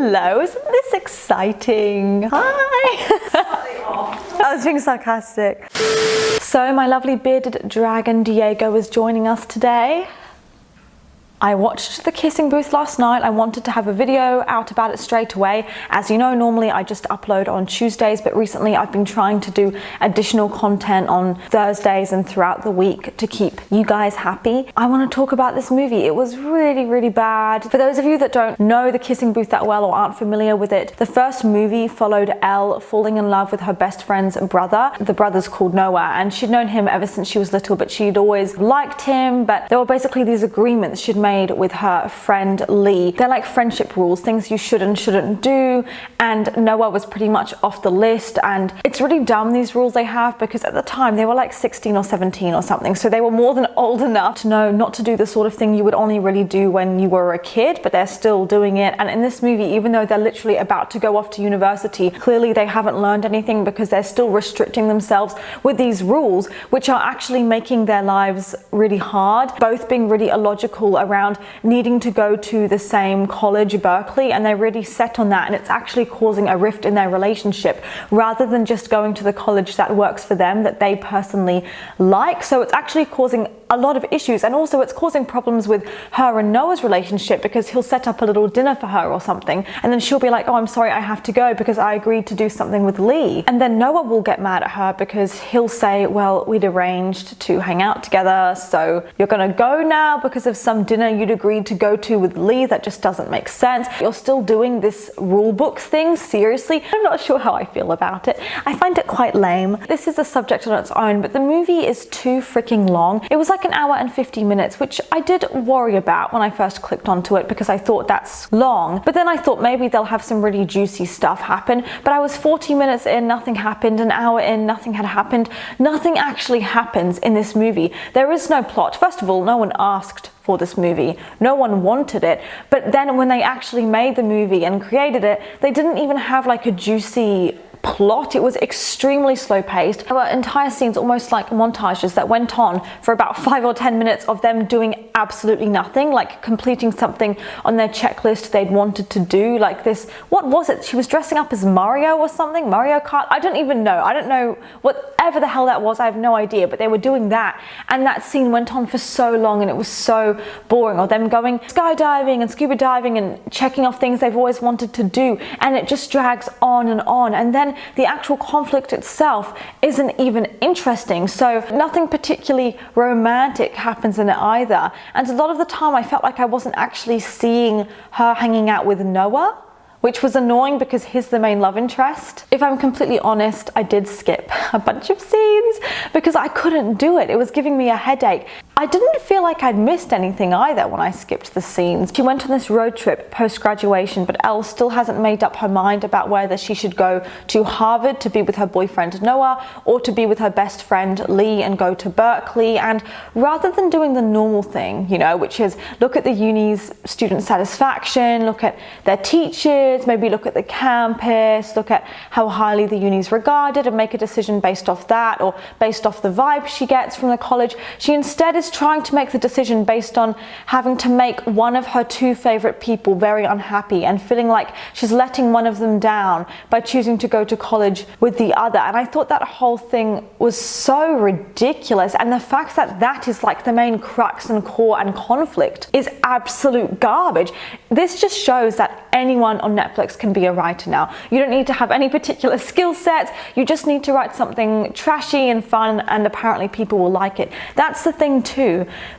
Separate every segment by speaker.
Speaker 1: Hello, isn't this exciting? Hi! I was being sarcastic. So my lovely bearded dragon Diego is joining us today. I watched The Kissing Booth last night. I wanted to have a video out about it straight away. As you know, normally I just upload on Tuesdays, but recently I've been trying to do additional content on Thursdays and throughout the week to keep you guys happy. I want to talk about this movie. It was really, really bad. For those of you that don't know The Kissing Booth that well or aren't familiar with it, the first movie followed Elle falling in love with her best friend's brother. The brother's called Noah, and she'd known him ever since she was little, but she'd always liked him. But there were basically these agreements she'd made with her friend Lee. They're like friendship rules, things you should and shouldn't do, and Noah was pretty much off the list. And it's really dumb, these rules they have, because at the time they were like 16 or 17 or something, so they were more than old enough to know not to do the sort of thing you would only really do when you were a kid, but they're still doing it. And in this movie, even though they're literally about to go off to university, clearly they haven't learned anything because they're still restricting themselves with these rules, which are actually making their lives really hard, both being really illogical around needing to go to the same college, Berkeley, and they're really set on that, and it's actually causing a rift in their relationship rather than just going to the college that works for them, that they personally like. So it's actually causing a lot of issues, and also it's causing problems with her and Noah's relationship, because he'll set up a little dinner for her or something, and then she'll be like, oh, I'm sorry, I have to go because I agreed to do something with Lee. And then Noah will get mad at her because he'll say, well, we'd arranged to hang out together, so you're gonna go now because of some dinner you'd agreed to go to with Lee. That just doesn't make sense. You're still doing this rule book thing, seriously? I'm not sure how I feel about it. I find it quite lame. This is a subject on its own, but the movie is too freaking long. It was like an hour and 50 minutes, which I did worry about when I first clicked onto it, because I thought that's long. But then I thought maybe they'll have some really juicy stuff happen. But I was 40 minutes in, nothing happened. An hour in, nothing had happened. Nothing actually happens in this movie. There is no plot. First of all, no one asked for this movie. No one wanted it. But then when they actually made the movie and created it, they didn't even have like a juicy plot. It was extremely slow paced. There were entire scenes, almost like montages, that went on for about 5 or 10 minutes of them doing absolutely nothing, like completing something on their checklist they'd wanted to do, like this, what was it? She was dressing up as Mario or something? Mario Kart? I don't even know. I don't know whatever the hell that was. I have no idea, but they were doing that, and that scene went on for so long, and it was so boring. Or them going skydiving and scuba diving and checking off things they've always wanted to do, and it just drags on, and then the actual conflict itself isn't even interesting. So nothing particularly romantic happens in it either. And a lot of the time I felt like I wasn't actually seeing her hanging out with Noah, which was annoying because he's the main love interest. If I'm completely honest, I did skip a bunch of scenes because I couldn't do it. It was giving me a headache. I didn't feel like I'd missed anything either when I skipped the scenes. She went on this road trip post-graduation, but Elle still hasn't made up her mind about whether she should go to Harvard to be with her boyfriend Noah, or to be with her best friend Lee and go to Berkeley. And rather than doing the normal thing, you know, which is look at the uni's student satisfaction, look at their teachers, maybe look at the campus, look at how highly the uni's regarded and make a decision based off that, or based off the vibe she gets from the college, she instead is trying to make the decision based on having to make one of her two favorite people very unhappy and feeling like she's letting one of them down by choosing to go to college with the other. And I thought that whole thing was so ridiculous, and the fact that that is like the main crux and core and conflict is absolute garbage. This just shows that anyone on Netflix can be a writer now. You don't need to have any particular skill set. You just need to write something trashy and fun, and apparently people will like it. That's the thing too.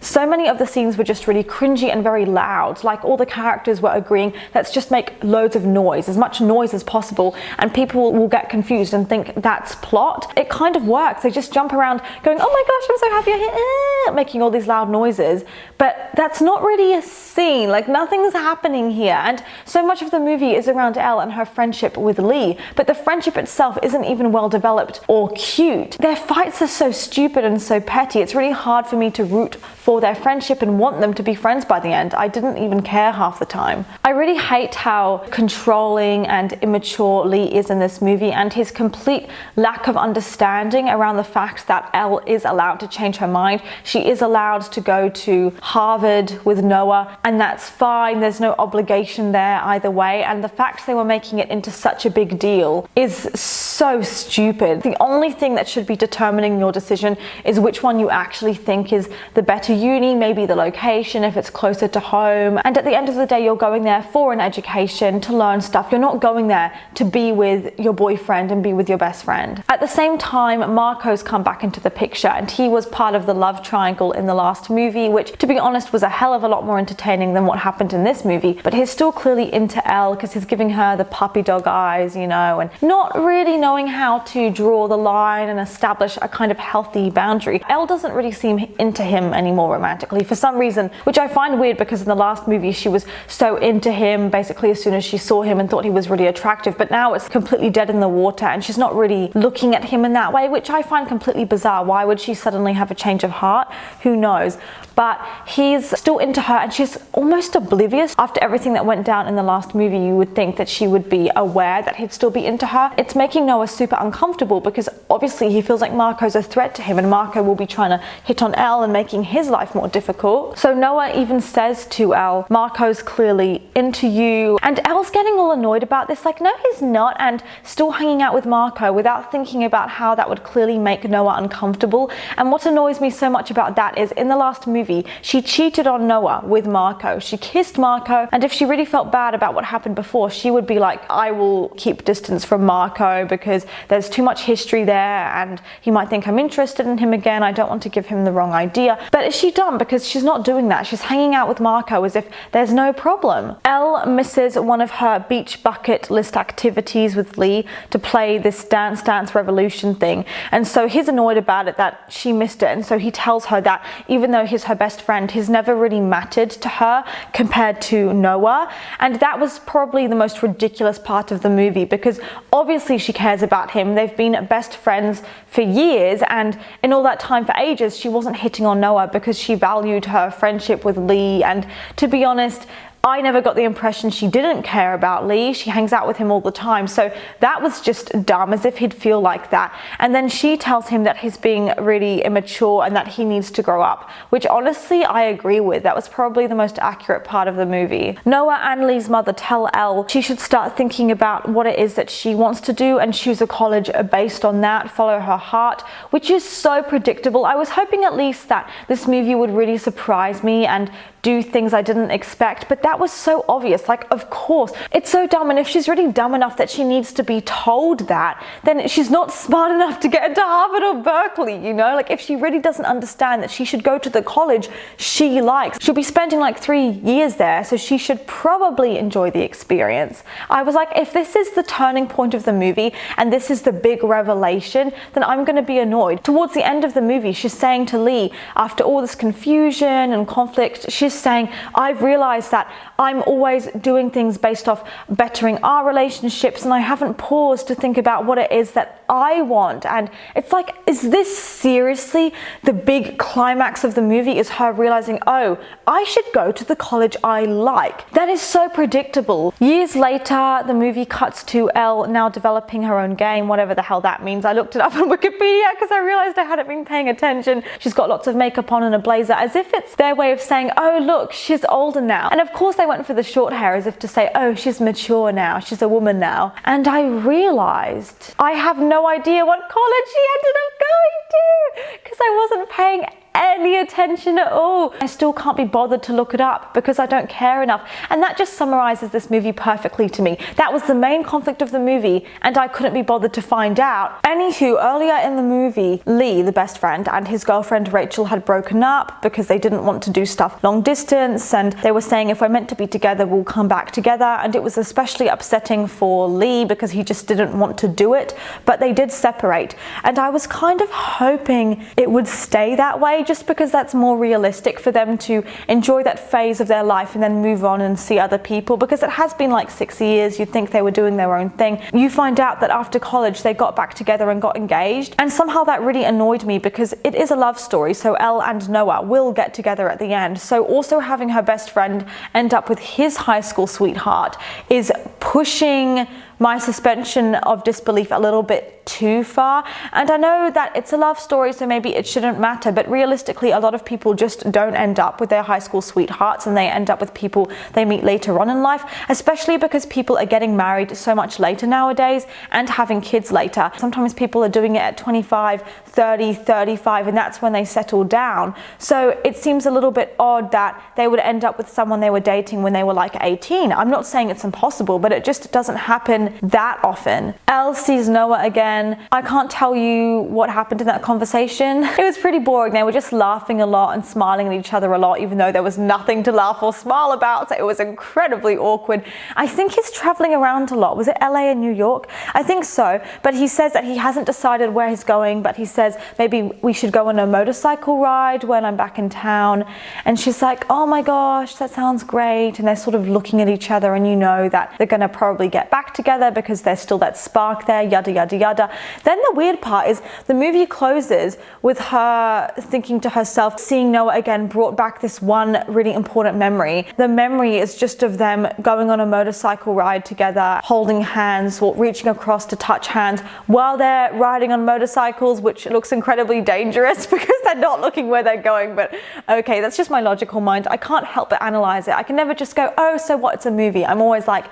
Speaker 1: So many of the scenes were just really cringy and very loud. Like all the characters were agreeing, let's just make loads of noise, as much noise as possible, and people will get confused and think that's plot. It kind of works. They just jump around going, oh my gosh, I'm so happy you're here, making all these loud noises. But that's not really a scene. Like nothing's happening here. And so much of the movie is around Elle and her friendship with Lee, but the friendship itself isn't even well developed or cute. Their fights are so stupid and so petty. It's really hard for me to root for their friendship and want them to be friends by the end. I didn't even care half the time. I really hate how controlling and immature Lee is in this movie, and his complete lack of understanding around the fact that Elle is allowed to change her mind. She is allowed to go to Harvard with Noah, and that's fine. There's no obligation there either way, and the fact they were making it into such a big deal is so stupid. The only thing that should be determining your decision is which one you actually think is the better uni, maybe the location if it's closer to home, and at the end of the day you're going there for an education, to learn stuff. You're not going there to be with your boyfriend and be with your best friend. At the same time, Marco's come back into the picture, and he was part of the love triangle in the last movie, which to be honest was a hell of a lot more entertaining than what happened in this movie, but he's still clearly into Elle because he's giving her the puppy dog eyes, you know, and not really knowing how to draw the line and establish a kind of healthy boundary. Elle doesn't really seem into him anymore romantically for some reason, which I find weird because in the last movie she was so into him basically as soon as she saw him and thought he was really attractive, but now it's completely dead in the water and she's not really looking at him in that way, which I find completely bizarre. Why would she suddenly have a change of heart? Who knows? But he's still into her and she's almost oblivious. After everything that went down in the last movie, you would think that she would be aware that he'd still be into her. It's making Noah super uncomfortable because obviously he feels like Marco's a threat to him and Marco will be trying to hit on Elle and making his life more difficult. So Noah even says to Elle, Marco's clearly into you, and Elle's getting all annoyed about this, like, no he's not, and still hanging out with Marco without thinking about how that would clearly make Noah uncomfortable. And what annoys me so much about that is in the last movie she cheated on Noah with Marco. She kissed Marco, and if she really felt bad about what happened before, she would be like, I will keep distance from Marco because there's too much history there and he might think I'm interested in him again. I don't want to give him the wrong idea. But is she dumb? Because she's not doing that. She's hanging out with Marco as if there's no problem. Elle misses one of her beach bucket list activities with Lee to play this Dance Dance Revolution thing, and so he's annoyed about it that she missed it, and so he tells her that even though he's her best friend, he's never really mattered to her compared to Noah. And that was probably the most ridiculous part of the movie because obviously she cares about him. They've been best friends for years, and in all that time for ages she wasn't hitting on Noah because she valued her friendship with Lee. And to be honest, I never got the impression she didn't care about Lee. She hangs out with him all the time, so that was just dumb, as if he'd feel like that. And then she tells him that he's being really immature and that he needs to grow up, which honestly I agree with. That was probably the most accurate part of the movie. Noah and Lee's mother tell Elle she should start thinking about what it is that she wants to do and choose a college based on that, follow her heart, which is so predictable. I was hoping at least that this movie would really surprise me and do things I didn't expect, but that was so obvious. Like, of course, it's so dumb, and if she's really dumb enough that she needs to be told that, then she's not smart enough to get into Harvard or Berkeley, you know? Like, if she really doesn't understand that she should go to the college she likes, she'll be spending like 3 years there, so she should probably enjoy the experience. I was like, if this is the turning point of the movie and this is the big revelation, then I'm gonna be annoyed. Towards the end of the movie, she's saying to Lee, after all this confusion and conflict, she's saying, I've realized that I'm always doing things based off bettering our relationships and I haven't paused to think about what it is that I want. And it's like, is this seriously the big climax of the movie, is her realizing, oh, I should go to the college I like? That is so predictable. Years later, the movie cuts to Elle now developing her own game, whatever the hell that means. I looked it up on Wikipedia because I realized I hadn't been paying attention. She's got lots of makeup on and a blazer, as if it's their way of saying, oh look, she's older now. And of course they went for the short hair as if to say, oh, she's mature now, she's a woman now. And I realized I have no idea what college she ended up going to because I wasn't paying any attention at all. I still can't be bothered to look it up because I don't care enough. And that just summarizes this movie perfectly to me. That was the main conflict of the movie and I couldn't be bothered to find out. Anywho, earlier in the movie, Lee, the best friend, and his girlfriend Rachel had broken up because they didn't want to do stuff long distance, and they were saying if we're meant to be together, we'll come back together. And it was especially upsetting for Lee because he just didn't want to do it, but they did separate. And I was kind of hoping it would stay that way, way, just because that's more realistic for them to enjoy that phase of their life and then move on and see other people, because it has been like 6 years. You'd think they were doing their own thing. You find out that after college they got back together and got engaged, and somehow that really annoyed me because it is a love story, so Elle and Noah will get together at the end. So also having her best friend end up with his high school sweetheart is pushing my suspension of disbelief a little bit too far. And I know that it's a love story, so maybe it shouldn't matter, but realistically a lot of people just don't end up with their high school sweethearts, and they end up with people they meet later on in life, especially because people are getting married so much later nowadays and having kids later. Sometimes people are doing it at 25, 30, 35, and that's when they settle down. So it seems a little bit odd that they would end up with someone they were dating when they were like 18. I'm not saying it's impossible, but it just doesn't happen that often. Elle sees Noah again. I can't tell you what happened in that conversation. It was pretty boring. They were just laughing a lot and smiling at each other a lot, even though there was nothing to laugh or smile about. So it was incredibly awkward. I think he's traveling around a lot. Was it LA and New York? I think so. But he says that he hasn't decided where he's going, but he says maybe we should go on a motorcycle ride when I'm back in town. And she's like, oh my gosh, that sounds great. And they're sort of looking at each other, and you know that they're gonna probably get back together because there's still that spark there, yada, yada, yada. Then the weird part is the movie closes with her thinking to herself, seeing Noah again brought back this one really important memory. The memory is just of them going on a motorcycle ride together, holding hands or reaching across to touch hands while they're riding on motorcycles, which looks incredibly dangerous because they're not looking where they're going. But okay, that's just my logical mind. I can't help but analyze it. I can never just go, oh, so what, it's a movie. I'm always like,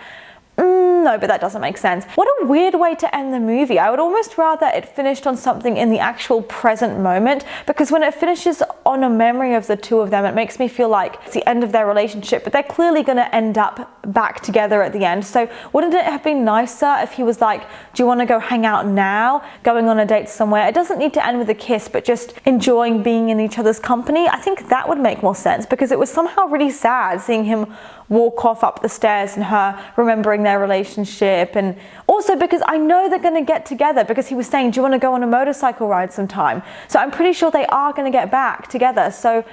Speaker 1: no, but that doesn't make sense. What a weird way to end the movie. I would almost rather it finished on something in the actual present moment, because when it finishes on a memory of the two of them, it makes me feel like it's the end of their relationship, but they're clearly going to end up back together at the end. So wouldn't it have been nicer if he was like, do you want to go hang out now, going on a date somewhere? It doesn't need to end with a kiss, but just enjoying being in each other's company. I think that would make more sense, because it was somehow really sad seeing him walk off up the stairs and her remembering their relationship. And also because I know they're going to get together, because he was saying, do you want to go on a motorcycle ride sometime? So I'm pretty sure they are going to get back together. So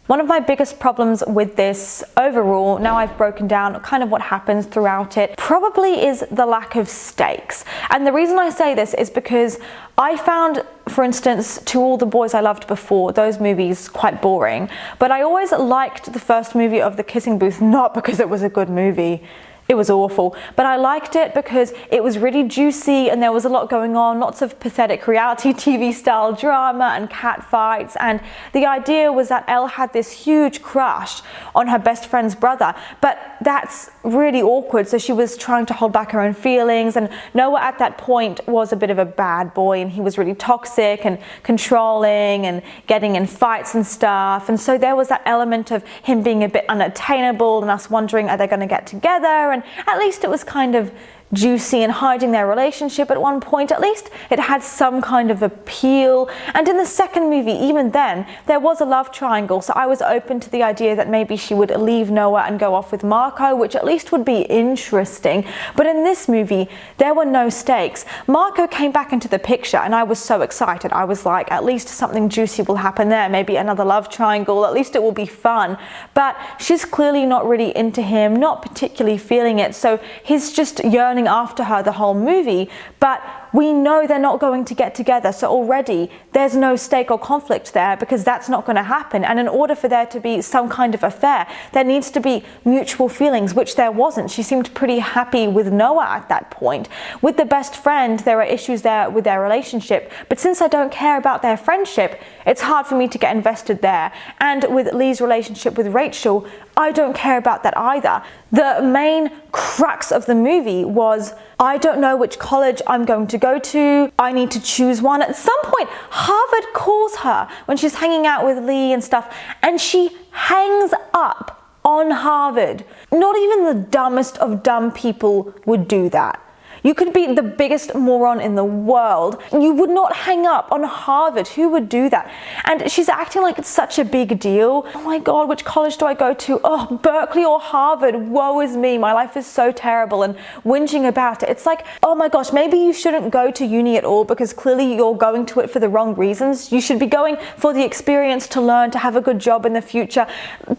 Speaker 1: one of my biggest problems with this overall, now I've broken down kind of what happens throughout it, probably is the lack of stakes. And the reason I say this is because I found, for instance, To All the Boys I Loved Before, those movies quite boring. But I always liked the first movie of The Kissing Booth, not because it was a good movie. It was awful, but I liked it because it was really juicy and there was a lot going on, lots of pathetic reality TV style drama and cat fights. And the idea was that Elle had this huge crush on her best friend's brother, but that's really awkward. So she was trying to hold back her own feelings, and Noah at that point was a bit of a bad boy, and he was really toxic and controlling and getting in fights and stuff. And so there was that element of him being a bit unattainable and us wondering, are they going to get together? And at least it was kind of juicy and hiding their relationship at one point. At least it had some kind of appeal. And in the second movie, even then, there was a love triangle, so I was open to the idea that maybe she would leave Noah and go off with Marco, which at least would be interesting. But in this movie, there were no stakes. Marco came back into the picture and I was so excited. I was like, at least something juicy will happen there, maybe another love triangle, at least it will be fun. But she's clearly not really into him, not particularly feeling it, so he's just yearning after her the whole movie. But we know they're not going to get together, so already there's no stake or conflict there, because that's not going to happen. And in order for there to be some kind of affair, there needs to be mutual feelings, which there wasn't. She seemed pretty happy with Noah at that point. With the best friend, there are issues there with their relationship, but since I don't care about their friendship, it's hard for me to get invested there. And with Lee's relationship with Rachel, I don't care about that either. The main crux of the movie was, I don't know which college I'm going to go to. I need to choose one. At some point, Harvard calls her when she's hanging out with Lee and stuff, and she hangs up on Harvard. Not even the dumbest of dumb people would do that. You could be the biggest moron in the world. You would not hang up on Harvard. Who would do that? And she's acting like it's such a big deal. Oh my God, which college do I go to? Oh, Berkeley or Harvard? Woe is me. My life is so terrible, and whinging about it. It's like, oh my gosh, maybe you shouldn't go to uni at all because clearly you're going to it for the wrong reasons. You should be going for the experience, to learn, to have a good job in the future.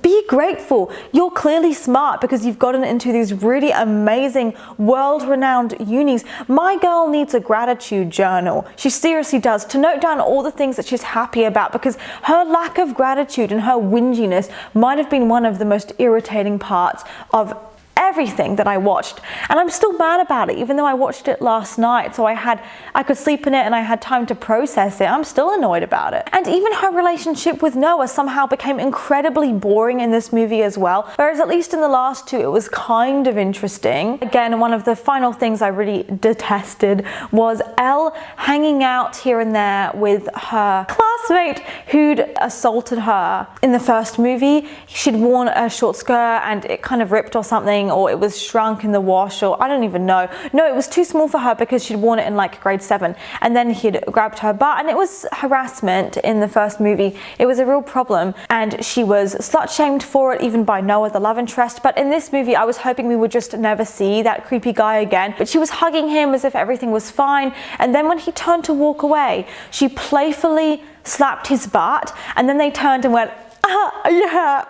Speaker 1: Be grateful. You're clearly smart because you've gotten into these really amazing, world-renowned unis. My girl needs a gratitude journal. She seriously does, to note down all the things that she's happy about, because her lack of gratitude and her whinginess might have been one of the most irritating parts of everything that I watched. And I'm still mad about it, even though I watched it last night, so I could sleep in it and I had time to process it. I'm still annoyed about it. And even her relationship with Noah somehow became incredibly boring in this movie as well, whereas at least in the last two it was kind of interesting. Again, one of the final things I really detested was Elle hanging out here and there with her classmate who'd assaulted her in the first movie. She'd worn a short skirt and it kind of ripped or something, or it was shrunk in the wash, or I don't even know. No, it was too small for her because she'd worn it in like grade 7, and then he'd grabbed her butt, and it was harassment in the first movie. It was a real problem, and she was slut shamed for it, even by Noah, the love interest. But in this movie, I was hoping we would just never see that creepy guy again. But she was hugging him as if everything was fine, and then when he turned to walk away, she playfully slapped his butt, and then they turned and went, yeah.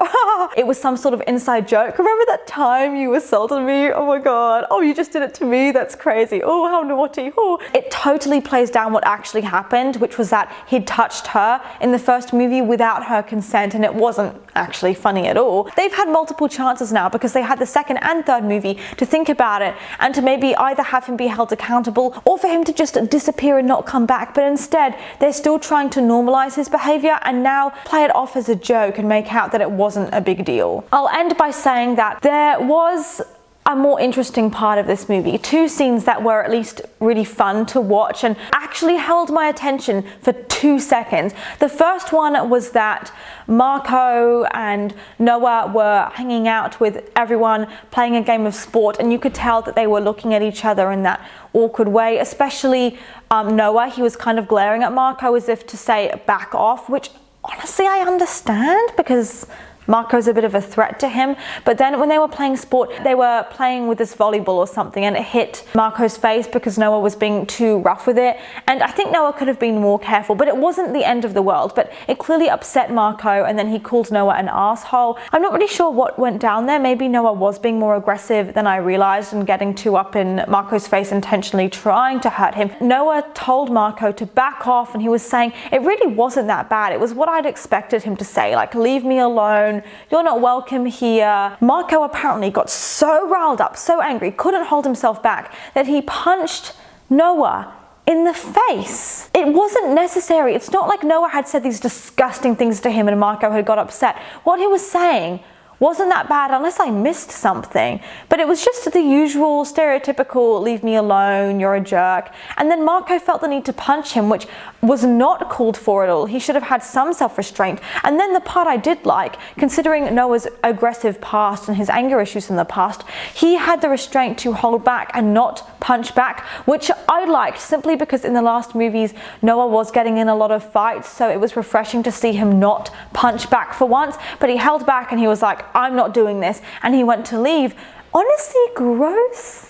Speaker 1: It was some sort of inside joke. Remember that time you assaulted me? Oh my God. Oh, you just did it to me? That's crazy. Oh, how naughty. Oh. It totally plays down what actually happened, which was that he'd touched her in the first movie without her consent, and it wasn't actually funny at all. They've had multiple chances now, because they had the second and third movie, to think about it and to maybe either have him be held accountable or for him to just disappear and not come back. But instead, they're still trying to normalize his behavior and now play it off as a joke and make out that it wasn't a big deal. I'll end by saying that there was a more interesting part of this movie. Two scenes that were at least really fun to watch and actually held my attention for 2 seconds. The first one was that Marco and Noah were hanging out with everyone, playing a game of sport, and you could tell that they were looking at each other in that awkward way, especially Noah. He was kind of glaring at Marco as if to say, back off, which honestly I understand, because Marco's a bit of a threat to him. But then when they were playing sport, they were playing with this volleyball or something, and it hit Marco's face because Noah was being too rough with it. And I think Noah could have been more careful, but it wasn't the end of the world. But it clearly upset Marco, and then he called Noah an asshole. I'm not really sure what went down there. Maybe Noah was being more aggressive than I realized and getting too up in Marco's face, intentionally trying to hurt him. Noah told Marco to back off, and he was saying it really wasn't that bad. It was what I'd expected him to say, like, leave me alone. You're not welcome here. Marco apparently got so riled up, so angry, couldn't hold himself back, that he punched Noah in the face. It wasn't necessary. It's not like Noah had said these disgusting things to him and Marco had got upset. What he was saying wasn't that bad, unless I missed something. But it was just the usual stereotypical, leave me alone, you're a jerk. And then Marco felt the need to punch him, which was not called for at all. He should have had some self-restraint. And then the part I did like, considering Noah's aggressive past and his anger issues in the past, he had the restraint to hold back and not punch back, which I liked, simply because in the last movies, Noah was getting in a lot of fights, so it was refreshing to see him not punch back for once. But he held back and he was like, I'm not doing this, and he went to leave. Honestly, gross.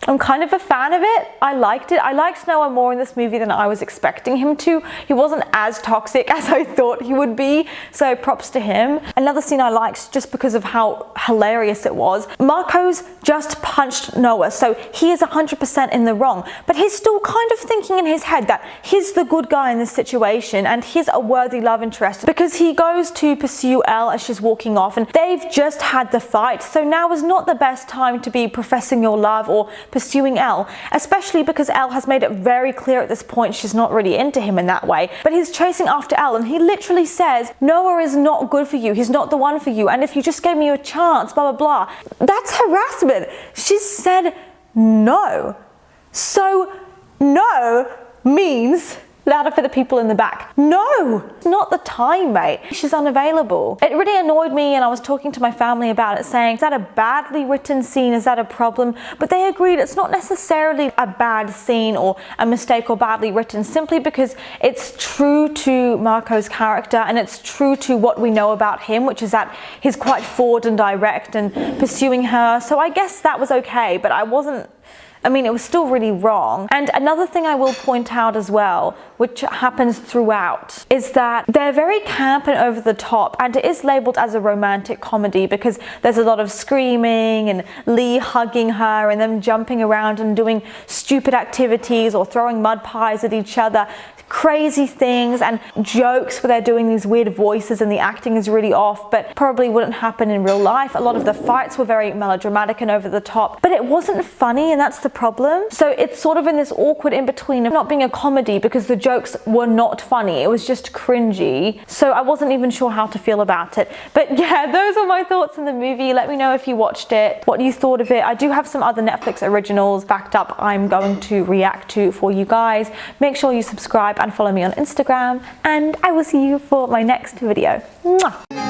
Speaker 1: I'm kind of a fan of it. I liked it. I liked Noah more in this movie than I was expecting him to. He wasn't as toxic as I thought he would be, so props to him. Another scene I liked, just because of how hilarious it was, Marco's just punched Noah, so he is 100% in the wrong, but he's still kind of thinking in his head that he's the good guy in this situation and he's a worthy love interest, because he goes to pursue Elle as she's walking off, and they've just had the fight, so now is not the best time to be professing your love or pursuing Elle, especially because Elle has made it very clear at this point she's not really into him in that way. But he's chasing after Elle, and he literally says, Noah is not good for you, he's not the one for you, and if you just gave me a chance, blah blah blah. That's harassment. She said no. So no means louder for the people in the back. No, it's not the time, mate. She's unavailable. It really annoyed me, and I was talking to my family about it, saying, is that a badly written scene? Is that a problem? But they agreed it's not necessarily a bad scene or a mistake or badly written, simply because it's true to Marco's character and it's true to what we know about him, which is that he's quite forward and direct and pursuing her. So I guess that was okay, but it was still really wrong. And another thing I will point out as well, which happens throughout, is that they're very camp and over the top, and it is labeled as a romantic comedy because there's a lot of screaming and Lee hugging her and them jumping around and doing stupid activities or throwing mud pies at each other, crazy things, and jokes where they're doing these weird voices and the acting is really off, but probably wouldn't happen in real life. A lot of the fights were very melodramatic and over the top, but it wasn't funny, and that's the problem. So it's sort of in this awkward in between of not being a comedy because the jokes were not funny, it was just cringy. So I wasn't even sure how to feel about it. But yeah, those are my thoughts on the movie. Let me know if you watched it, what you thought of it. I do have some other Netflix originals backed up I'm going to react to for you guys. Make sure you subscribe and follow me on Instagram, and I will see you for my next video. Mwah!